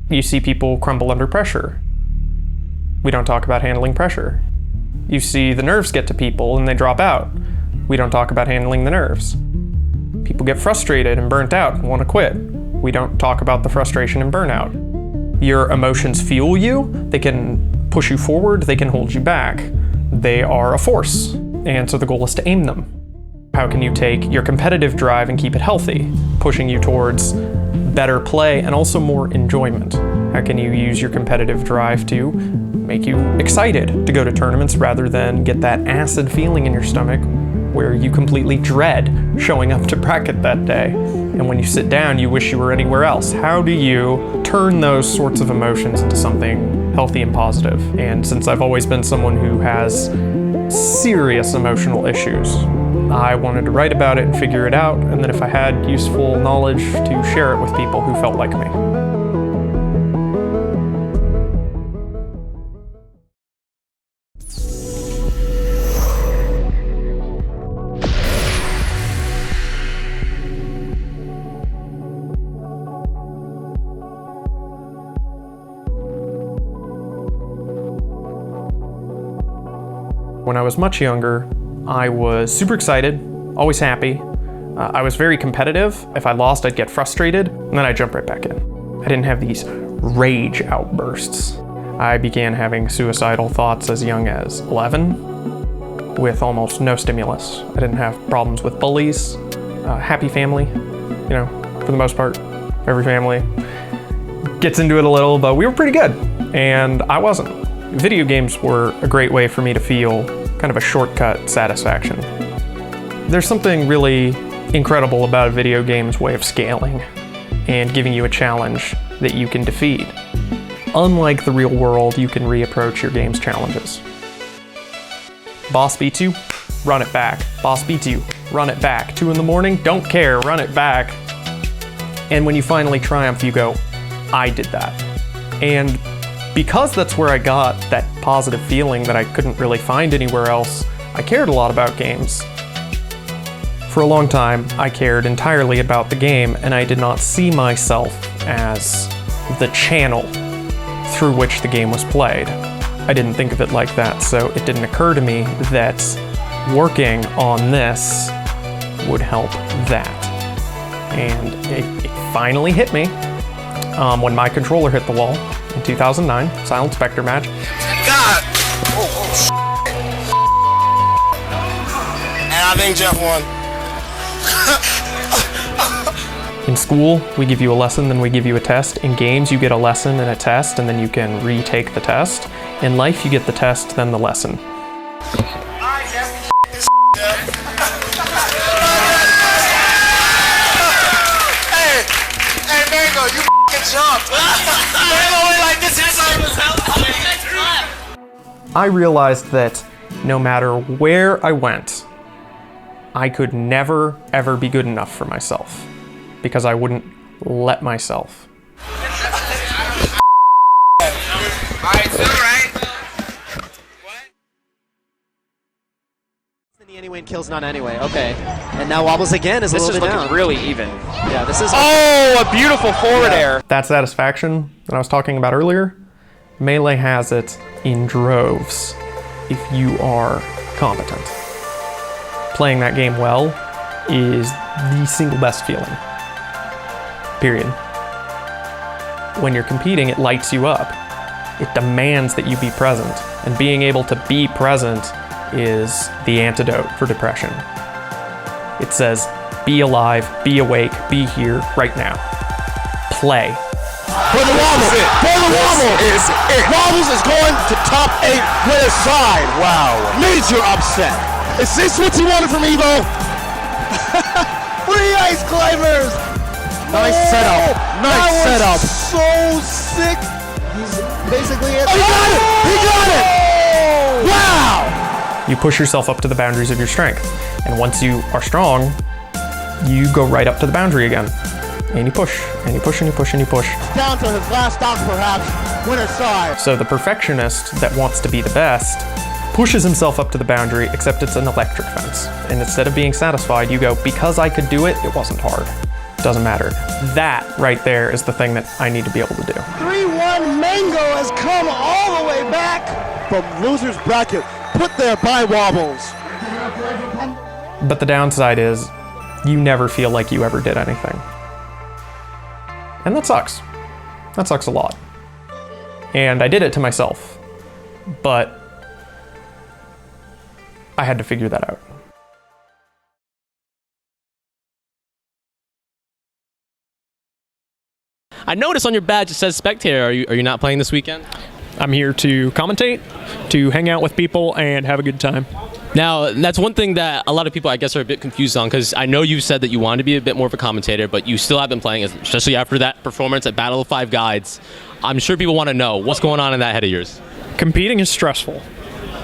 You see people crumble under pressure. We don't talk about handling pressure. You see the nerves get to people and they drop out. We don't talk about handling the nerves. People get frustrated and burnt out and want to quit. We don't talk about the frustration and burnout. Your emotions fuel you. They can push you forward. They can hold you back. They are a force. And so the goal is to aim them. How can you take your competitive drive and keep it healthy, pushing you towards better play and also more enjoyment? How can you use your competitive drive to make you excited to go to tournaments rather than get that acid feeling in your stomach where you completely dread showing up to bracket that day? And when you sit down, you wish you were anywhere else. How do you turn those sorts of emotions into something healthy and positive? And since I've always been someone who has serious emotional issues, I wanted to write about it and figure it out, and then if I had useful knowledge, to share it with people who felt like me. When I was much younger, I was super excited, always happy. I was very competitive. If I lost, I'd get frustrated, and then I'd jump right back in. I didn't have these rage outbursts. I began having suicidal thoughts as young as 11, with almost no stimulus. I didn't have problems with bullies, happy family, you know, for the most part. Every family gets into it a little, but we were pretty good, and I wasn't. Video games were a great way for me to feel kind of a shortcut satisfaction. There's something really incredible about a video game's way of scaling and giving you a challenge that you can defeat. Unlike the real world, you can reapproach your game's challenges. Boss beats you, run it back. Boss beats you, run it back. 2 in the morning, don't care, run it back. And when you finally triumph, you go, I did that. And because that's where I got that positive feeling that I couldn't really find anywhere else, I cared a lot about games. For a long time, I cared entirely about the game, and I did not see myself as the channel through which the game was played. I didn't think of it like that, so it didn't occur to me that working on this would help that. And it finally hit me when my controller hit the wall. In 2009, Silent Spectre match. God! And I think Jeff won. In school, we give you a lesson, then we give you a test. In games, you get a lesson and a test, and then you can retake the test. In life, you get the test, then the lesson. Alright, Jeff. Hey, Mango, you jumped. I realized that no matter where I went, I could never, ever be good enough for myself because I wouldn't let myself. Anyway, and kills none anyway. Okay, and now Wobbles again is a little bit down. This is looking really even. Yeah, this is. Oh, a beautiful forward air. That satisfaction that I was talking about earlier, Melee has it in droves if you are competent. Playing that game well is the single best feeling. Period. When you're competing, it lights you up. It demands that you be present, and being able to be present is the antidote for depression. It says, be alive, be awake, be here, right now. Play. For the Wobbles! For the Wobbles! Wobbles is going to top 8 winner side. Wow. Major upset. Is this what you wanted from Evo? 3 ice climbers! Nice setup. Nice setup. So sick. He's basically it. Oh, he got it! He got it! Wow! You push yourself up to the boundaries of your strength. And once you are strong, you go right up to the boundary again. And you push, and you push, and you push, and you push. Down to his last stop, perhaps. Winner side. So the perfectionist that wants to be the best pushes himself up to the boundary, except it's an electric fence. And instead of being satisfied, you go, because I could do it, it wasn't hard. doesn't matter. That right there is the thing that I need to be able to do. 3-1 Mango has come all the way back from loser's bracket, put there by Wobbles. But the downside is you never feel like you ever did anything. And that sucks. That sucks a lot. And I did it to myself, but I had to figure that out. I noticed on your badge it says spectator. Are you not playing this weekend? I'm here to commentate, to hang out with people, and have a good time. Now, that's one thing that a lot of people, I guess, are a bit confused on, because I know you said that you wanted to be a bit more of a commentator, but you still have been playing, especially after that performance at Battle of Five Guides. I'm sure people want to know what's going on in that head of yours. Competing is stressful.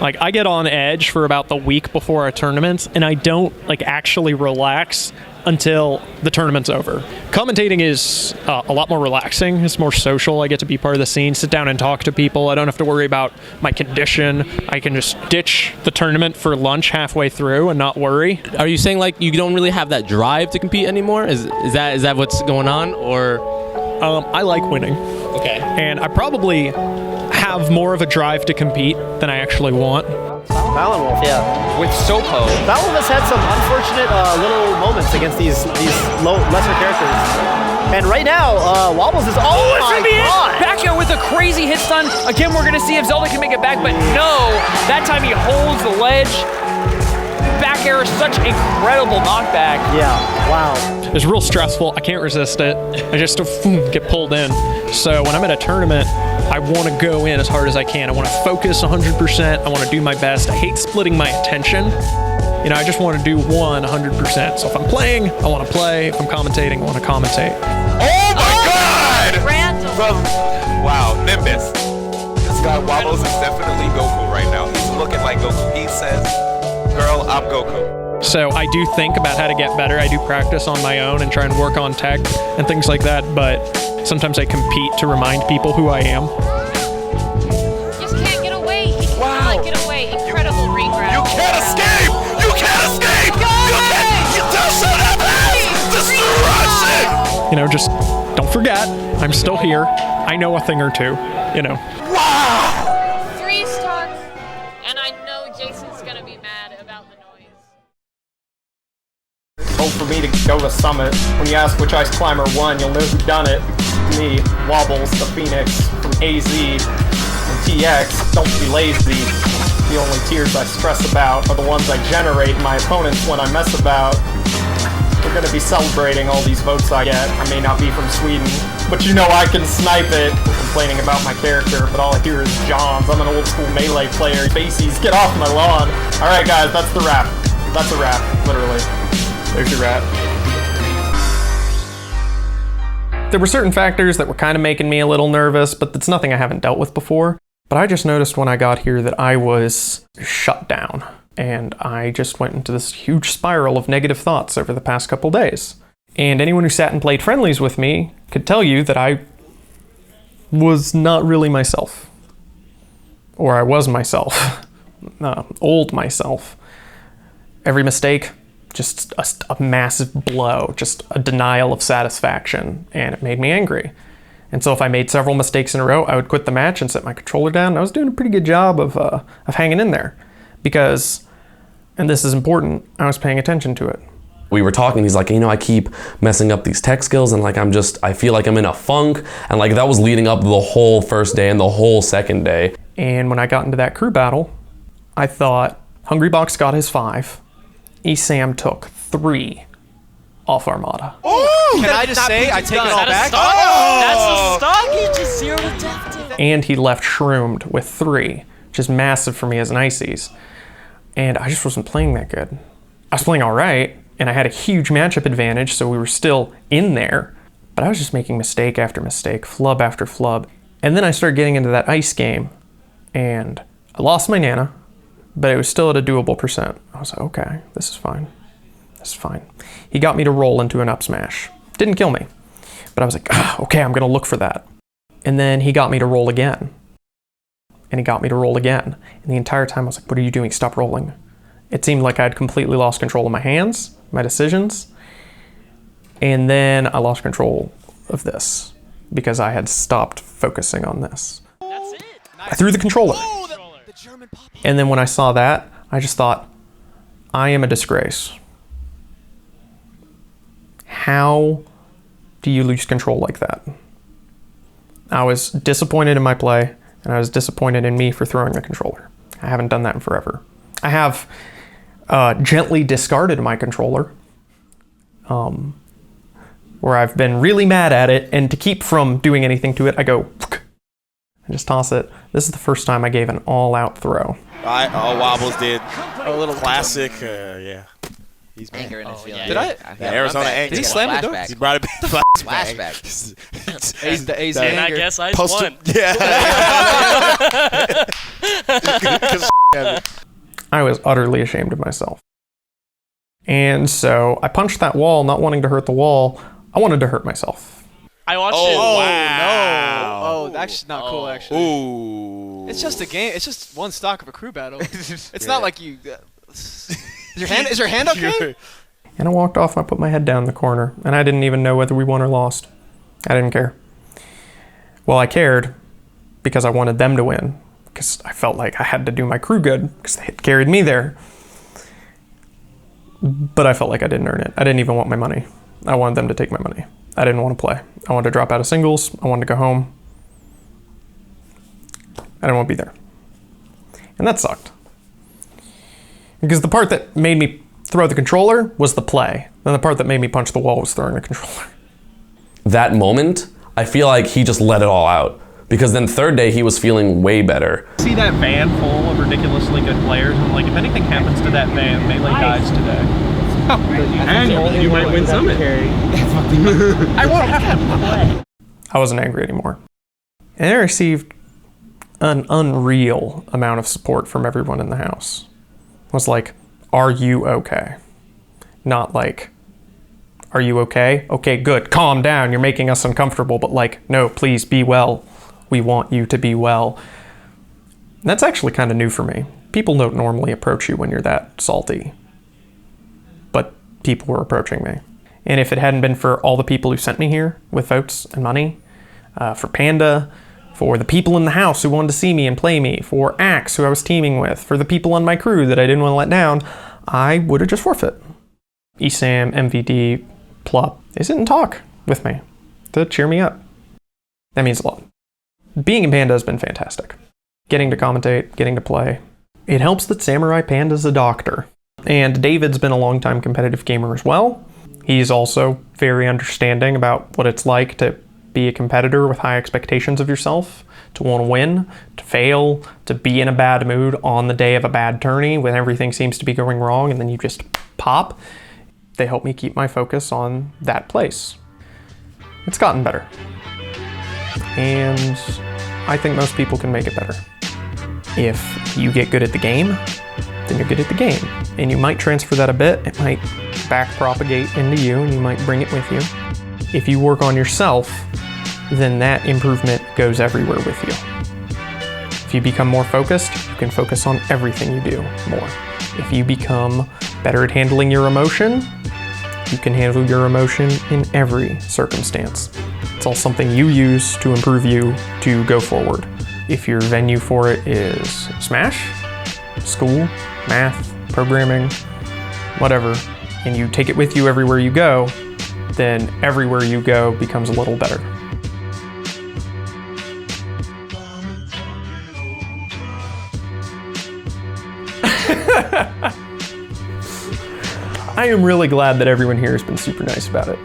Like, I get on edge for about the week before a tournament, and I don't actually relax until the tournament's over. Commentating is a lot more relaxing. It's more social. I get to be part of the scene, sit down and talk to people. I don't have to worry about my condition. I can just ditch the tournament for lunch halfway through and not worry. Are you saying you don't really have that drive to compete anymore? Is that what's going on, or? I like winning. Okay. And I probably have more of a drive to compete than I actually want. Fallon yeah. With Sopo. Fallon has had some unfortunate little moments against these lesser characters. And right now, Wobbles is it's gonna be God. it! Back air with a crazy hit stun. Again, we're gonna see if Zelda can make it back, but no! That time he holds the ledge. Back air is such incredible knockback. Yeah, wow. It's real stressful. I can't resist it. I just get pulled in. So when I'm at a tournament, I want to go in as hard as I can. I want to focus 100%. I want to do my best. I hate splitting my attention. I just want to do 100%. So if I'm playing, I want to play. If I'm commentating, I want to commentate. Oh my God! Randall. Wow, Nimbus. This guy Wobbles is definitely Goku right now. He's looking like Goku. He says, girl, I'm Goku. So I do think about how to get better. I do practice on my own and try and work on tech and things like that, but sometimes I compete to remind people who I am. Just can't get away. He cannot get away. Incredible regrab. You can't escape! You can't escape! You can't! You don't shoot at Destruction! Just don't forget, I'm still here. I know a thing or two, Wow! 3 stars, and I know Jason's gonna be mad about the noise. Hope for me to go to Summit. When you ask which ice climber won, you'll know who done it. Me, Wobbles, the Phoenix, from AZ, and TX. Don't be lazy. The only tears I stress about are the ones I generate in my opponents when I mess about. We're gonna be celebrating all these votes I get. I may not be from Sweden, but I can snipe it. Complaining about my character, but all I hear is Johns. I'm an old school melee player. Faces, get off my lawn. Alright guys, that's the wrap. That's a wrap, literally. There's your wrap. There were certain factors that were kind of making me a little nervous, but it's nothing I haven't dealt with before. But I just noticed when I got here that I was shut down. And I just went into this huge spiral of negative thoughts over the past couple days. And anyone who sat and played friendlies with me could tell you that I was not really myself. Or I was myself. Old myself. Every mistake, just a massive blow, just a denial of satisfaction, and it made me angry. And so if I made several mistakes in a row, I would quit the match and set my controller down. I was doing a pretty good job of hanging in there. Because, and this is important, I was paying attention to it. We were talking, he's like, I keep messing up these tech skills, and I feel like I'm in a funk, and that was leading up the whole first day and the whole second day. And when I got into that crew battle, I thought, Hungrybox got his 5, Esam took 3 off Armada. Oh! Can I just say, I take it all back? That's a stock. He just 0 to death. And he left Shroomed with 3, which is massive for me as an Ices. And I just wasn't playing that good. I was playing all right, and I had a huge matchup advantage, so we were still in there. But I was just making mistake after mistake, flub after flub. And then I started getting into that ice game, and I lost my Nana, but it was still at a doable percent. I was like, okay, this is fine. This is fine. He got me to roll into an up smash. Didn't kill me, but I was like, okay, I'm gonna look for that. And then he got me to roll again. And he got me to roll again. And the entire time I was like, what are you doing? Stop rolling. It seemed like I'd completely lost control of my hands, my decisions. And then I lost control of this because I had stopped focusing on this. That's it. I threw the controller. The German pop. And then when I saw that, I just thought, I am a disgrace. How do you lose control like that? I was disappointed in my play, and I was disappointed in me for throwing the controller. I haven't done that in forever. I have gently discarded my controller, where I've been really mad at it, and to keep from doing anything to it, I go, I just toss it. This is the first time I gave an all-out throw. Wobbles did a little classic, yeah. He's anger in his feelings. Did I? Yeah, Arizona anger. Did he slam the door? He brought it back. Flashback. The A's And I anger. guess I won. Yeah. I was utterly ashamed of myself. And so I punched that wall, not wanting to hurt the wall. I wanted to hurt myself. I watched Oh, it. wow. Oh, that's not cool, actually. Ooh. It's just a game. It's just one stock of a crew battle. It's not like you... Is your hand okay? And I walked off, I put my head down in the corner, and I didn't even know whether we won or lost. I didn't care. Well, I cared because I wanted them to win, because I felt like I had to do my crew good, because they had carried me there. But I felt like I didn't earn it. I didn't even want my money. I wanted them to take my money. I didn't want to play. I wanted to drop out of singles. I wanted to go home. I didn't want to be there. And that sucked. Because the part that made me throw the controller was the play. Then the part that made me punch the wall was throwing the controller. That moment, I feel like he just let it all out. Because then third day, he was feeling way better. See that van full of ridiculously good players, and like, if anything happens to that van, Melee dies today. And you might win Summit. I won't have to play. I wasn't angry anymore. And I received an unreal amount of support from everyone in the house. It was like, are you okay? Not like, are you okay? Okay, good, calm down, you're making us uncomfortable, but like, no, please be well. We want you to be well. And that's actually kind of new for me. People don't normally approach you when you're that salty. But people were approaching me. And if it hadn't been for all the people who sent me here with votes and money, for Panda, for the people in the house who wanted to see me and play me, for Axe, who I was teaming with, for the people on my crew that I didn't want to let down, I would have just forfeit. ESAM, MVD, Plup, they sit and talk with me to cheer me up. That means a lot. Being in Panda has been fantastic. Getting to commentate, getting to play. It helps that Samurai Panda's a doctor. And David's been a longtime competitive gamer as well. He's also very understanding about what it's like to be a competitor with high expectations of yourself, to want to win, to fail, to be in a bad mood on the day of a bad tourney when everything seems to be going wrong and then you just pop. They help me keep my focus on that place. It's gotten better. And I think most people can make it better. If you get good at the game, then you're good at the game. And you might transfer that a bit, it might back propagate into you and you might bring it with you. If you work on yourself, then that improvement goes everywhere with you. If you become more focused, you can focus on everything you do more. If you become better at handling your emotion, you can handle your emotion in every circumstance. It's all something you use to improve you to go forward. If your venue for it is Smash, school, math, programming, whatever, and you take it with you everywhere you go, then everywhere you go becomes a little better. I am really glad that everyone here has been super nice about it.